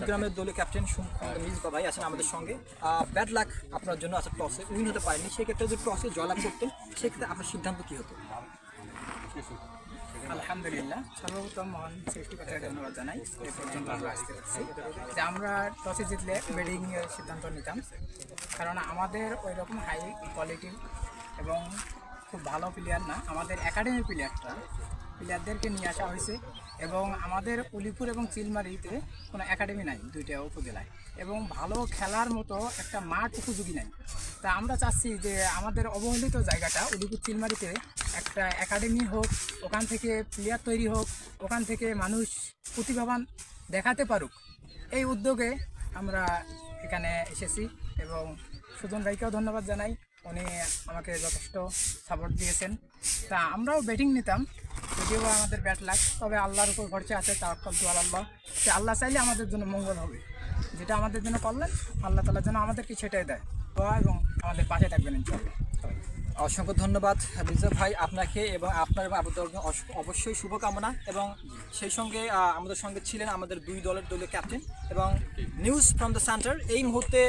গ্রামের দলীয় ক্যাপ্টেন মিজবা ভাই আছেন আমাদের সঙ্গে। ব্যাড লাক আপনার জন্য আছে, টসে উইন হতে পারেনি, সেক্ষেত্রে যদি টসে জয়লাভ করতেন সেক্ষেত্রে আপনার সিদ্ধান্ত কী হতো? আলহামদুলিল্লাহ, সর্বপ্রথম মহান সৃষ্টিকর্তাকে ধন্যবাদ জানাই এই পর্যন্ত আমরা আসতে পারছি যে আমরা টসে জিতলে ব্যাটিং এর সিদ্ধান্ত নিতাম, কারণ আমাদের ওই রকম হাই কোয়ালিটি এবং খুব ভালো প্লেয়ার না, আমাদের একাডেমি প্লেয়ারদেরকে নিয়ে আসা হয়েছে এবং আমাদের উলিপুর এবং চিলমারিতে কোনো একাডেমি নাই, দুইটা উপজেলায়, এবং ভালো খেলার মতো একটা মাঠ উপযোগী নাই। তা আমরা চাচ্ছি যে আমাদের অবহেলিত জায়গাটা উলিপুর চিলমারিতে একটা একাডেমি হোক, ওখান থেকে প্লেয়ার তৈরি হোক, ওখান থেকে মানুষ প্রতিভাবান দেখাতে পারুক, এই উদ্যোগে আমরা এখানে এসেছি। এবং সুজন ভাইকেও ধন্যবাদ জানাই, উনি আমাকে যথেষ্ট সাপোর্ট দিয়েছেন। তা আমরাও ব্যাটিং নিতাম, যদিও আমাদের ব্যাট লাগ, তবে আল্লাহর উপর ভরসা আছে, তাওয়াক্কাল তু আলাল্লাহ, যে আল্লাহ চাইলে আমাদের জন্য মঙ্গল হবে, যেটা আমাদের জন্য করলেন আল্লাহ তাআলার জন্য আমাদেরকে সেটাই দেয় এবং আমাদের পাশে থাকবেন ইনশাআল্লাহ। অসংখ্য ধন্যবাদ মির্জা ভাই আপনাকে এবং আপনার অবশ্যই শুভকামনা। এবং সেই সঙ্গে আমাদের সঙ্গে ছিলেন আমাদের দুই দলের দলীয় ক্যাপ্টেন এবং নিউজ ফ্রম দ্য সেন্টার। এই মুহূর্তে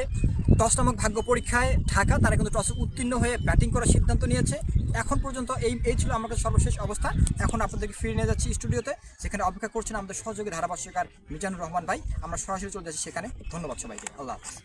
টস নামক ভাগ্য পরীক্ষায় ঢাকা তারা কিন্তু টসে উত্তীর্ণ হয়ে ব্যাটিং করার সিদ্ধান্ত নিয়েছে। এখন পর্যন্ত এই ছিল আমাদের সর্বশেষ অবস্থা। এখন আপনাদেরকে ফিরে নিয়ে যাচ্ছি স্টুডিওতে, যেখানে অপেক্ষা করছেন আমাদের সহযোগী ধারাভাষ্যকার মিজানুর রহমান ভাই। আমরা সরাসরি চলে যাচ্ছি সেখানে। ধন্যবাদ সবাইকে, আল্লাহ হাফেজ।